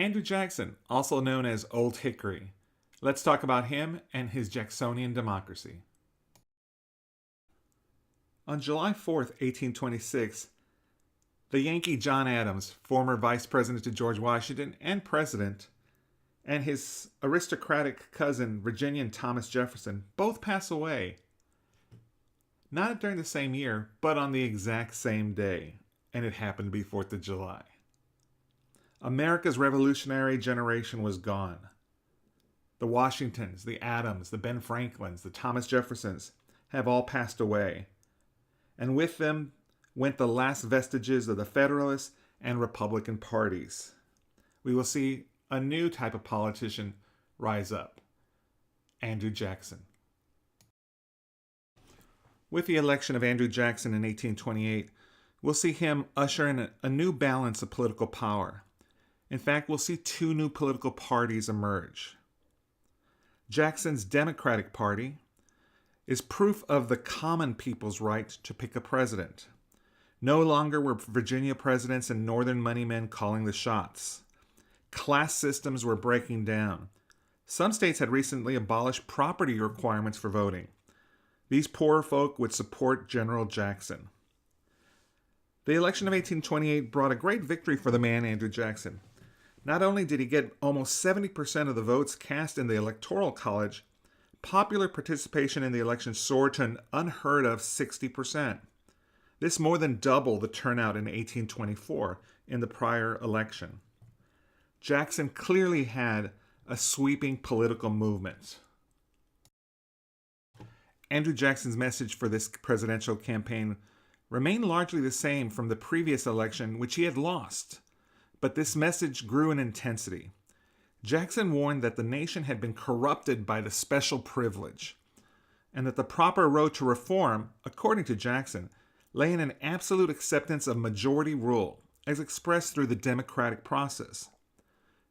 Andrew Jackson, also known as Old Hickory. Let's talk about him and his Jacksonian Democracy. On July 4th, 1826, the Yankee John Adams, former Vice President to George Washington and President, and his aristocratic cousin, Virginian Thomas Jefferson, both pass away. Not during the same year, but on the exact same day, and it happened to be 4th of July. America's revolutionary generation was gone. The Washingtons, the Adams, the Ben Franklins, the Thomas Jeffersons have all passed away. And with them went the last vestiges of the Federalist and Republican parties. We will see a new type of politician rise up, Andrew Jackson. With the election of Andrew Jackson in 1828, we'll see him usher in a new balance of political power. In fact, we'll see two new political parties emerge. Jackson's Democratic Party is proof of the common people's right to pick a president. No longer were Virginia presidents and Northern moneymen calling the shots. Class systems were breaking down. Some states had recently abolished property requirements for voting. These poor folk would support General Jackson. The election of 1828 brought a great victory for the man Andrew Jackson. Not only did he get almost 70% of the votes cast in the Electoral College, popular participation in the election soared to an unheard of 60%. This more than doubled the turnout in 1824 in the prior election. Jackson clearly had a sweeping political movement. Andrew Jackson's message for this presidential campaign remained largely the same from the previous election, which he had lost. But this message grew in intensity. Jackson warned that the nation had been corrupted by the special privilege, and that the proper road to reform, according to Jackson, lay in an absolute acceptance of majority rule, as expressed through the democratic process.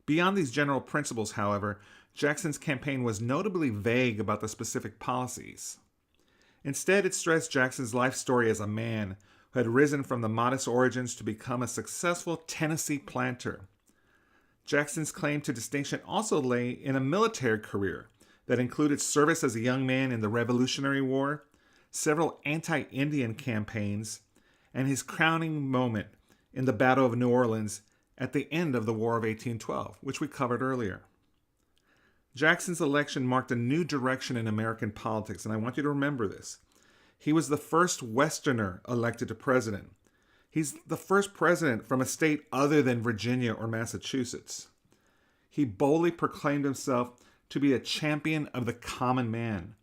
Beyond these general principles, however, Jackson's campaign was notably vague about the specific policies. Instead, it stressed Jackson's life story as a man who had risen from the modest origins to become a successful Tennessee planter. Jackson's claim to distinction also lay in a military career that included service as a young man in the Revolutionary War, several anti-Indian campaigns, and his crowning moment in the Battle of New Orleans at the end of the War of 1812, which we covered earlier. Jackson's election marked a new direction in American politics, and I want you to remember this. He was the first Westerner elected to president. He's the first president from a state other than Virginia or Massachusetts. He boldly proclaimed himself to be a champion of the common man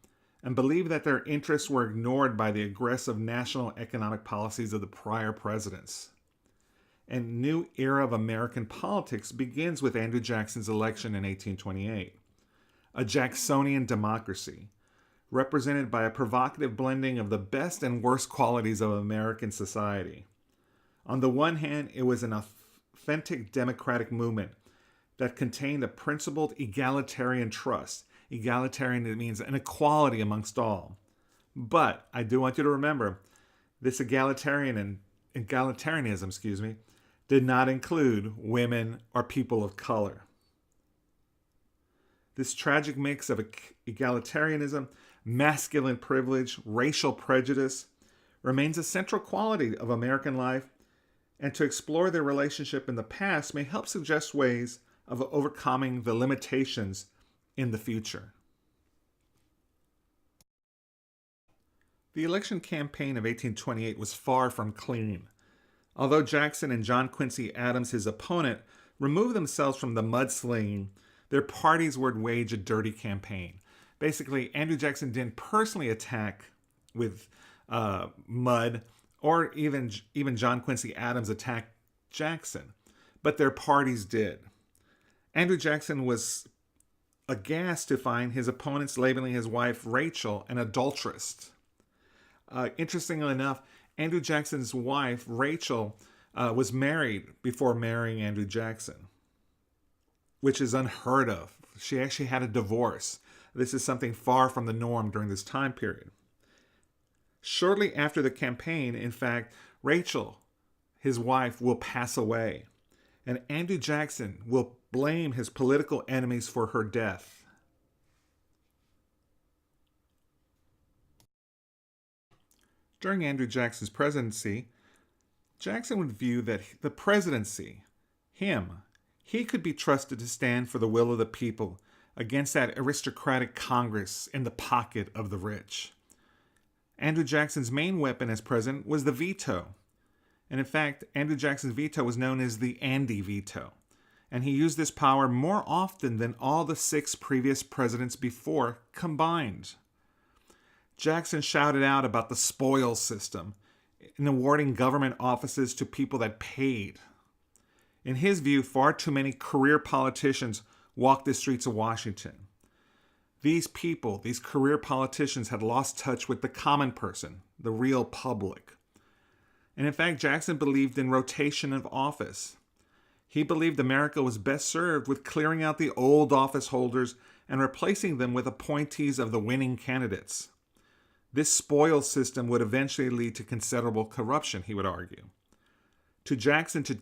and believed that their interests were ignored by the aggressive national economic policies of the prior presidents. A new era of American politics begins with Andrew Jackson's election in 1828. A Jacksonian democracy, represented by a provocative blending of the best and worst qualities of American society. On the one hand, it was an authentic democratic movement that contained a principled egalitarian trust. Egalitarian means an equality amongst all. But I do want you to remember, this egalitarianism, did not include women or people of color. This tragic mix of egalitarianism, masculine privilege, racial prejudice remains a central quality of American life, and to explore their relationship in the past may help suggest ways of overcoming the limitations in the future. The election campaign of 1828 was far from clean. Although Jackson and John Quincy Adams, his opponent, removed themselves from the mudslinging, their parties would wage a dirty campaign. Basically, Andrew Jackson didn't personally attack with mud, or even John Quincy Adams attacked Jackson, but their parties did. Andrew Jackson was aghast to find his opponents labeling his wife Rachel an adulteress. Interestingly enough, Andrew Jackson's wife, Rachel, was married before marrying Andrew Jackson, which is unheard of. She actually had a divorce. This is something far from the norm during this time period. Shortly after the campaign, in fact, Rachel, his wife, will pass away, and Andrew Jackson will blame his political enemies for her death. During Andrew Jackson's presidency, Jackson would view that the presidency, he could be trusted to stand for the will of the people against that aristocratic Congress in the pocket of the rich. Andrew Jackson's main weapon as president was the veto. And in fact, Andrew Jackson's veto was known as the Andy veto. And he used this power more often than all the 6 previous presidents before combined. Jackson shouted out about the spoils system in awarding government offices to people that paid. In his view, far too many career politicians walked the streets of Washington. These people, these career politicians, had lost touch with the common person, the real public. And in fact, Jackson believed in rotation of office. He believed America was best served with clearing out the old office holders and replacing them with appointees of the winning candidates. This spoils system would eventually lead to considerable corruption, he would argue. For Jackson to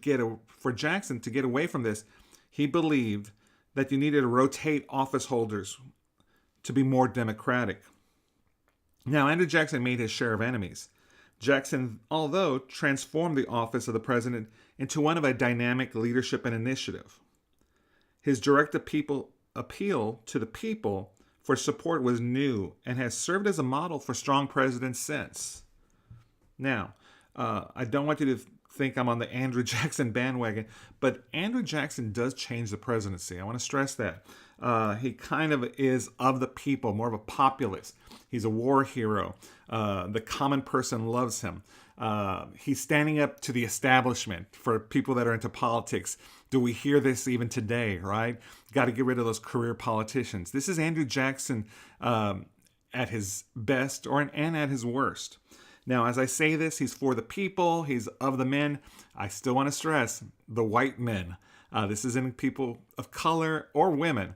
get away from this, he believed that you needed to rotate office holders to be more democratic. Now, Andrew Jackson made his share of enemies. Jackson, although, transformed the office of the president into one of a dynamic leadership and initiative. His direct appeal to the people for support was new and has served as a model for strong presidents since. Now, I don't want you to think I'm on the Andrew Jackson bandwagon, but Andrew Jackson does change the presidency. I want to stress that. He kind of is of the people, more of a populist. He's a war hero. The common person loves him. He's standing up to the establishment for people that are into politics. Do we hear this even today, right? Got to get rid of those career politicians. This is Andrew Jackson at his best and at his worst. Now, as I say this, he's for the people, he's of the men. I still want to stress the white men. This isn't people of color or women.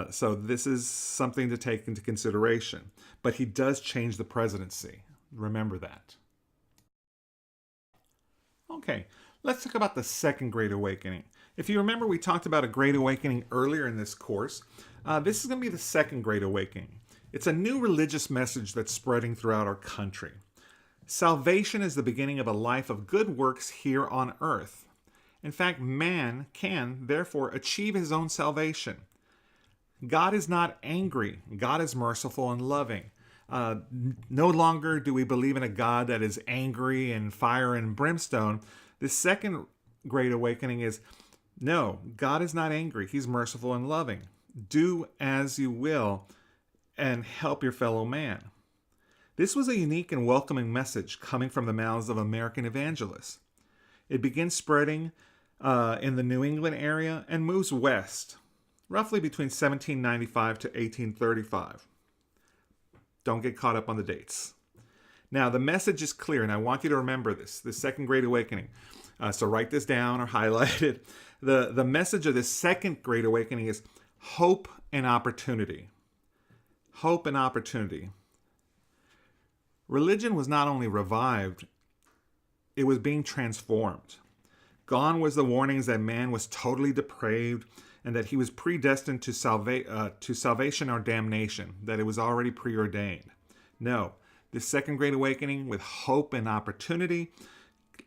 So this is something to take into consideration. But he does change the presidency. Remember that. Okay, let's talk about the Second Great Awakening. If you remember, we talked about a Great Awakening earlier in this course. This is going to be the Second Great Awakening. It's a new religious message that's spreading throughout our country. Salvation is the beginning of a life of good works here on earth. In fact, man can, therefore, achieve his own salvation. God is not angry. God is merciful and loving. No longer do we believe in a God that is angry and fire and brimstone. The Second Great Awakening is, no, God is not angry. He's merciful and loving. Do as you will and help your fellow man. This was a unique and welcoming message coming from the mouths of American evangelists. It begins spreading in the New England area and moves west, roughly between 1795 to 1835. Don't get caught up on the dates. Now, the message is clear, and I want you to remember this, the Second Great Awakening. So write this down or highlight it. The message of the Second Great Awakening is hope and opportunity. Hope and opportunity. Religion was not only revived, it was being transformed. Gone was the warnings that man was totally depraved and that he was predestined to salvation or damnation, that it was already preordained. No, the Second Great Awakening with hope and opportunity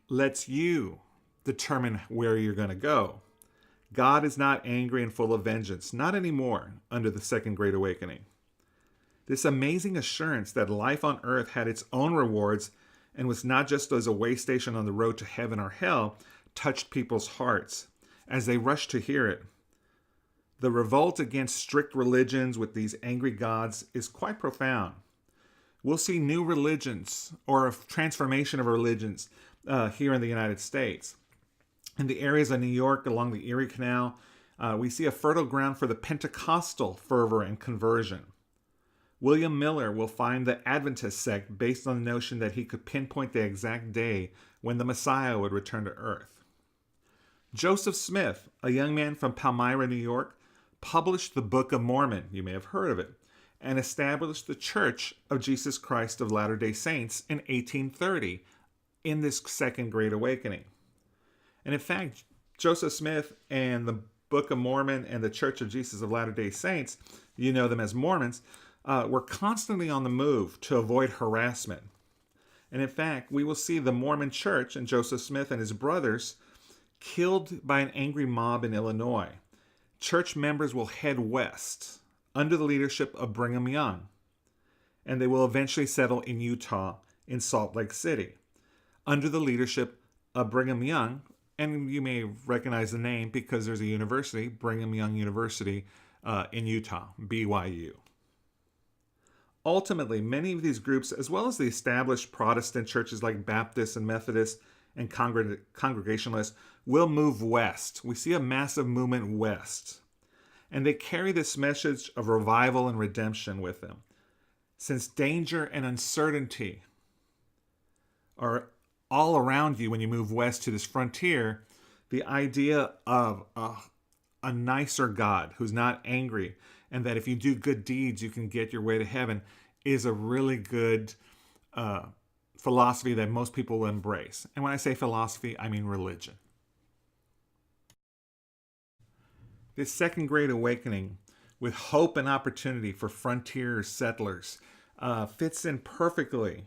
lets you determine where you're going to go. God is not angry and full of vengeance, not anymore under the Second Great Awakening. This amazing assurance that life on earth had its own rewards and was not just as a way station on the road to heaven or hell touched people's hearts as they rushed to hear it. The revolt against strict religions with these angry gods is quite profound. We'll see new religions or a transformation of religions here in the United States. In the areas of New York along the Erie Canal, we see a fertile ground for the Pentecostal fervor and conversion. William Miller will find the Adventist sect based on the notion that he could pinpoint the exact day when the Messiah would return to earth. Joseph Smith, a young man from Palmyra, New York, published the Book of Mormon, you may have heard of it, and established the Church of Jesus Christ of Latter-day Saints in 1830 in this Second Great Awakening. And in fact, Joseph Smith and the Book of Mormon and the Church of Jesus of Latter-day Saints, you know them as Mormons, were constantly on the move to avoid harassment. And in fact, we will see the Mormon Church and Joseph Smith and his brothers killed by an angry mob in Illinois. Church members will head west under the leadership of Brigham Young, and they will eventually settle in Utah in Salt Lake City under the leadership of Brigham Young. And you may recognize the name because there's a university, Brigham Young University, in Utah, BYU. Ultimately, many of these groups, as well as the established Protestant churches like Baptists and Methodists and Congregationalists, will move west. We see a massive movement west. And they carry this message of revival and redemption with them. Since danger and uncertainty are all around you when you move west to this frontier, the idea of a nicer God who's not angry, and that if you do good deeds, you can get your way to heaven, is a really good philosophy that most people will embrace. And when I say philosophy, I mean religion. This Second Great Awakening, with hope and opportunity for frontier settlers, fits in perfectly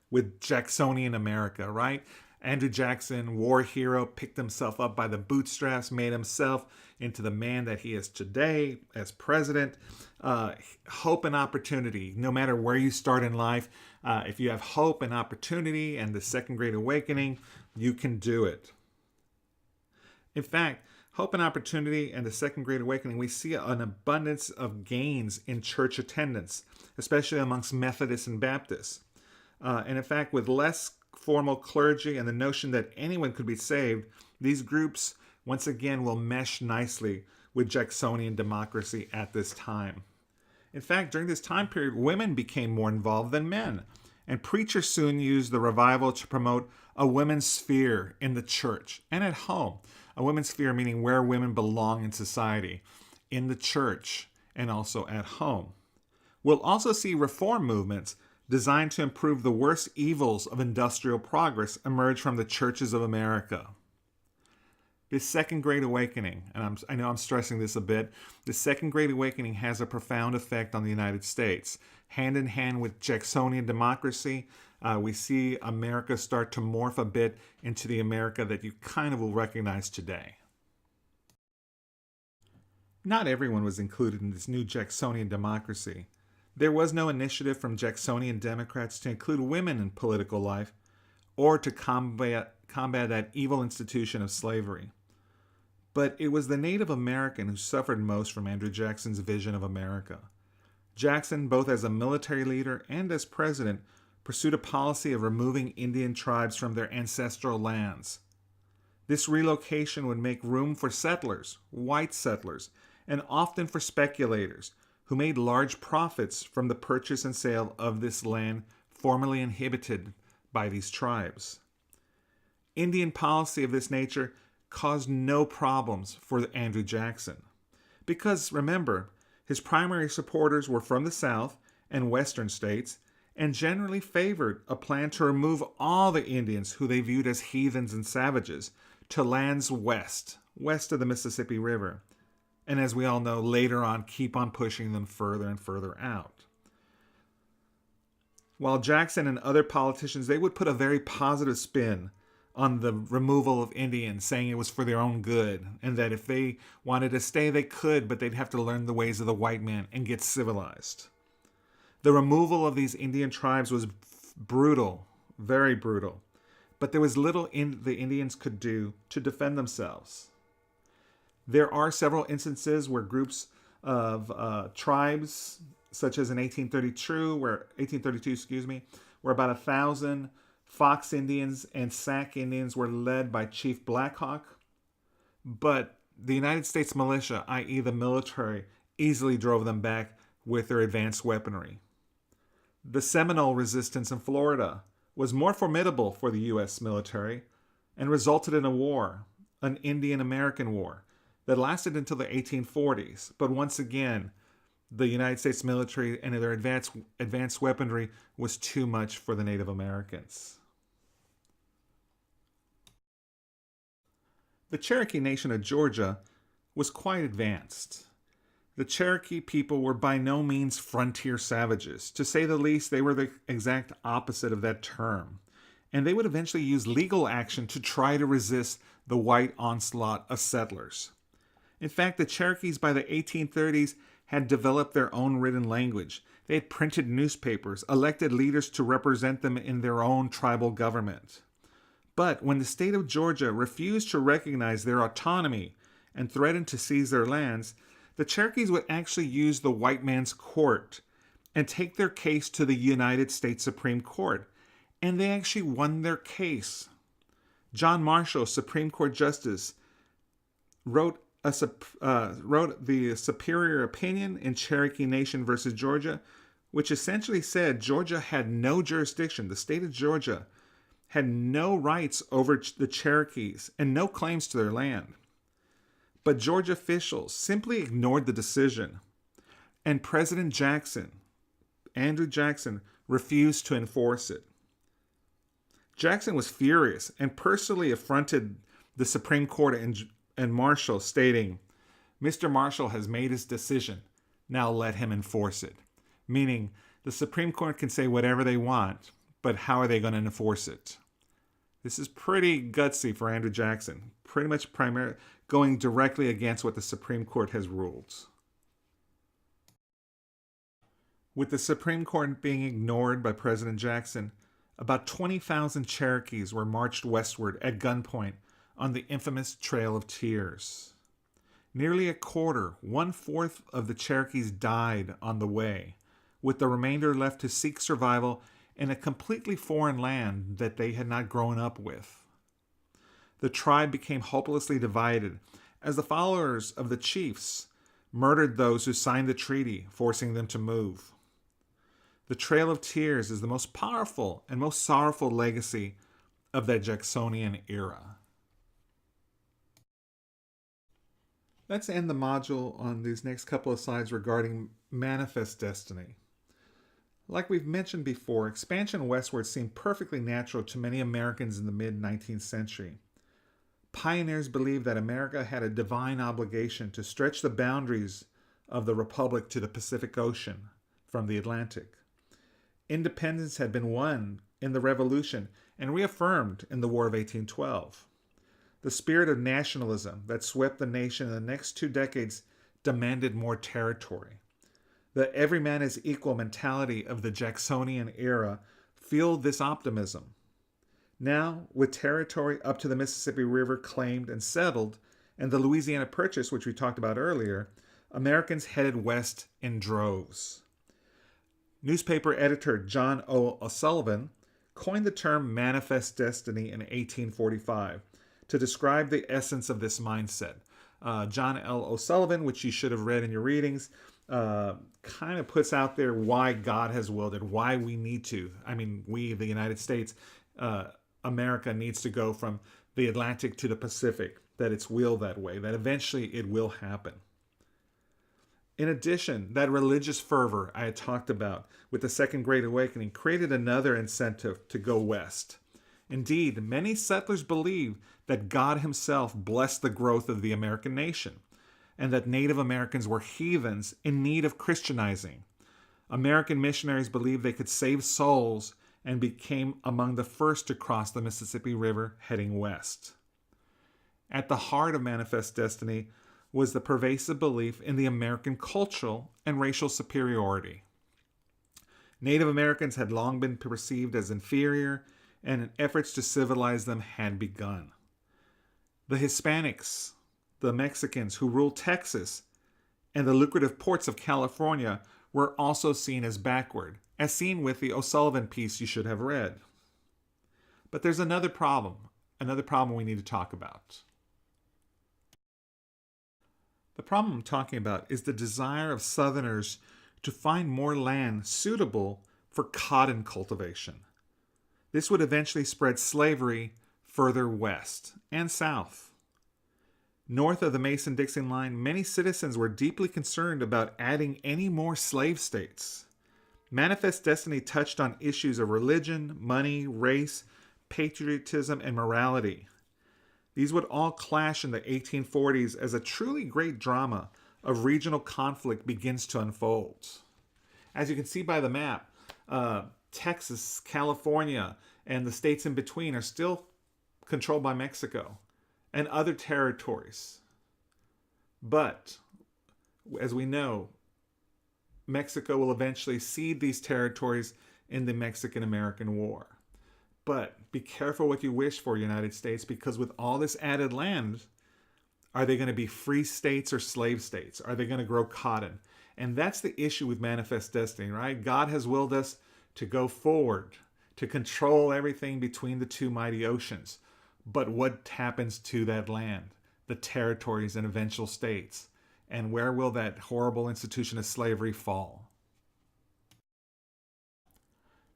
with Jacksonian America, right? Andrew Jackson, war hero, picked himself up by the bootstraps, made himself into the man that he is today as president. Hope and opportunity, no matter where you start in life, if you have hope and opportunity and the Second Great Awakening, you can do it. In fact, hope and opportunity and the Second Great Awakening, we see an abundance of gains in church attendance, especially amongst Methodists and Baptists. And in fact, with less formal clergy and the notion that anyone could be saved, these groups once again will mesh nicely with Jacksonian democracy at this time. In fact, during this time period, women became more involved than men, and preachers soon used the revival to promote a women's sphere in the church and at home. A women's sphere meaning where women belong in society, in the church, and also at home. We'll also see reform movements designed to improve the worst evils of industrial progress emerge from the churches of America. This Second Great Awakening, and I know I'm stressing this a bit, the Second Great Awakening has a profound effect on the United States. Hand in hand with Jacksonian democracy, we see America start to morph a bit into the America that you kind of will recognize today. Not everyone was included in this new Jacksonian democracy. There was no initiative from Jacksonian Democrats to include women in political life or to combat that evil institution of slavery. But it was the Native American who suffered most from Andrew Jackson's vision of America. Jackson, both as a military leader and as president, pursued a policy of removing Indian tribes from their ancestral lands. This relocation would make room for settlers, white settlers, and often for speculators, who made large profits from the purchase and sale of this land formerly inhabited by these tribes. Indian policy of this nature caused no problems for Andrew Jackson. Because, remember, his primary supporters were from the South and Western states and generally favored a plan to remove all the Indians who they viewed as heathens and savages to lands west of the Mississippi River. And as we all know, later on, keep on pushing them further and further out. While Jackson and other politicians, they would put a very positive spin on the removal of Indians, saying it was for their own good, and that if they wanted to stay, they could, but they'd have to learn the ways of the white man and get civilized. The removal of these Indian tribes was brutal, very brutal, but there was little the Indians could do to defend themselves. There are several instances where groups of tribes, such as in 1832, where about 1,000 Fox Indians and Sac Indians were led by Chief Black Hawk. But the United States militia, i.e. the military, easily drove them back with their advanced weaponry. The Seminole resistance in Florida was more formidable for the U.S. military and resulted in a war, an Indian-American war, that lasted until the 1840s. But once again, the United States military and their advanced weaponry was too much for the Native Americans. The Cherokee Nation of Georgia was quite advanced. The Cherokee people were by no means frontier savages. To say the least, they were the exact opposite of that term. And they would eventually use legal action to try to resist the white onslaught of settlers. In fact, the Cherokees by the 1830s had developed their own written language. They had printed newspapers, elected leaders to represent them in their own tribal government. But when the state of Georgia refused to recognize their autonomy and threatened to seize their lands, the Cherokees would actually use the white man's court and take their case to the United States Supreme Court. And they actually won their case. John Marshall, Supreme Court Justice, wrote the superior opinion in Cherokee Nation versus Georgia, which essentially said Georgia had no jurisdiction. The state of Georgia had no rights over the Cherokees and no claims to their land. But Georgia officials simply ignored the decision, and President Jackson, Andrew Jackson, refused to enforce it. Jackson was furious and personally affronted the Supreme Court and Marshall, stating, "Mr. Marshall has made his decision. Now let him enforce it." Meaning, the Supreme Court can say whatever they want, but how are they going to enforce it? This is pretty gutsy for Andrew Jackson, pretty much going directly against what the Supreme Court has ruled. With the Supreme Court being ignored by President Jackson, about 20,000 Cherokees were marched westward at gunpoint on the infamous Trail of Tears. Nearly a quarter, 1/4 of the Cherokees died on the way, with the remainder left to seek survival in a completely foreign land that they had not grown up with. The tribe became hopelessly divided as the followers of the chiefs murdered those who signed the treaty, forcing them to move. The Trail of Tears is the most powerful and most sorrowful legacy of that Jacksonian era. Let's end the module on these next couple of slides regarding manifest destiny. Like we've mentioned before, expansion westward seemed perfectly natural to many Americans in the mid-19th century. Pioneers believed that America had a divine obligation to stretch the boundaries of the Republic to the Pacific Ocean from the Atlantic. Independence had been won in the Revolution and reaffirmed in the War of 1812. The spirit of nationalism that swept the nation in the next 2 decades demanded more territory. The every man is equal mentality of the Jacksonian era fueled this optimism. Now, with territory up to the Mississippi River claimed and settled, and the Louisiana Purchase, which we talked about earlier, Americans headed west in droves. Newspaper editor John O. O'Sullivan coined the term manifest destiny in 1845 to describe the essence of this mindset. John L. O'Sullivan, which you should have read in your readings, kind of puts out there why God has willed it, why we need to. We, the United States, America needs to go from the Atlantic to the Pacific, that it's willed that way, that eventually it will happen. In addition, that religious fervor I had talked about with the Second Great Awakening created another incentive to go west. Indeed, many settlers believed that God himself blessed the growth of the American nation, and that Native Americans were heathens in need of Christianizing. American missionaries believed they could save souls and became among the first to cross the Mississippi River heading west. At the heart of Manifest Destiny was the pervasive belief in the American cultural and racial superiority. Native Americans had long been perceived as inferior, and efforts to civilize them had begun. The Hispanics, the Mexicans who ruled Texas, and the lucrative ports of California were also seen as backward, as seen with the O'Sullivan piece you should have read. But there's another problem we need to talk about. The problem I'm talking about is the desire of Southerners to find more land suitable for cotton cultivation. This would eventually spread slavery further west and south. North of the Mason-Dixon line, many citizens were deeply concerned about adding any more slave states. Manifest Destiny touched on issues of religion, money, race, patriotism, and morality. These would all clash in the 1840s as a truly great drama of regional conflict begins to unfold. As you can see by the map, Texas, California, and the states in between are still controlled by Mexico and other territories. But, as we know, Mexico will eventually cede these territories in the Mexican-American War. But be careful what you wish for, United States, because with all this added land, are they going to be free states or slave states? Are they going to grow cotton? And that's the issue with Manifest Destiny, right? God has willed us to go forward, to control everything between the two mighty oceans. But what happens to that land, the territories and eventual states? And where will that horrible institution of slavery fall?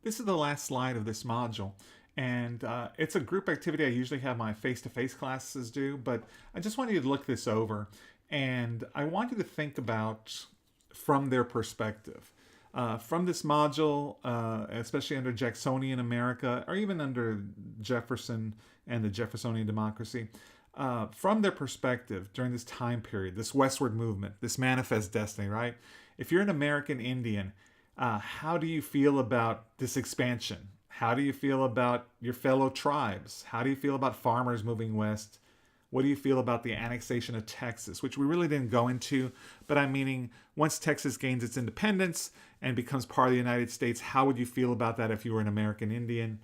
This is the last slide of this module. And it's a group activity I usually have my face-to-face classes do, but I just want you to look this over. And I want you to think about from their perspective. From this module, especially under Jacksonian America, or even under Jefferson and the Jacksonian Democracy, from their perspective during this time period, this westward movement, this Manifest Destiny, right? If you're an American Indian, how do you feel about this expansion? How do you feel about your fellow tribes? How do you feel about farmers moving west? What do you feel about the annexation of Texas, which we really didn't go into, but I'm meaning once Texas gains its independence and becomes part of the United States, how would you feel about that if you were an American Indian?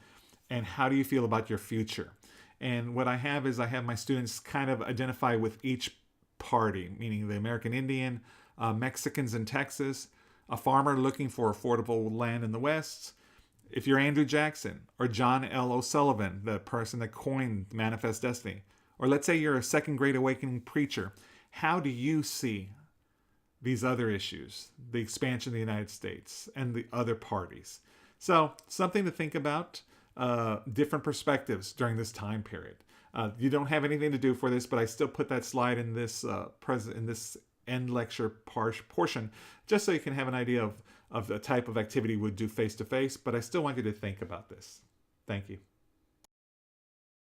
And how do you feel about your future? And what I have is I have my students kind of identify with each party, meaning the American Indian, Mexicans in Texas, a farmer looking for affordable land in the West. If you're Andrew Jackson or John L. O'Sullivan, the person that coined Manifest Destiny, or let's say you're a second Great Awakening preacher, how do you see these other issues, the expansion of the United States and the other parties? So something to think about, different perspectives during this time period. You don't have anything to do for this, but I still put that slide in this end lecture portion, just so you can have an idea of the type of activity we'd do face-to-face, but I still want you to think about this. Thank you.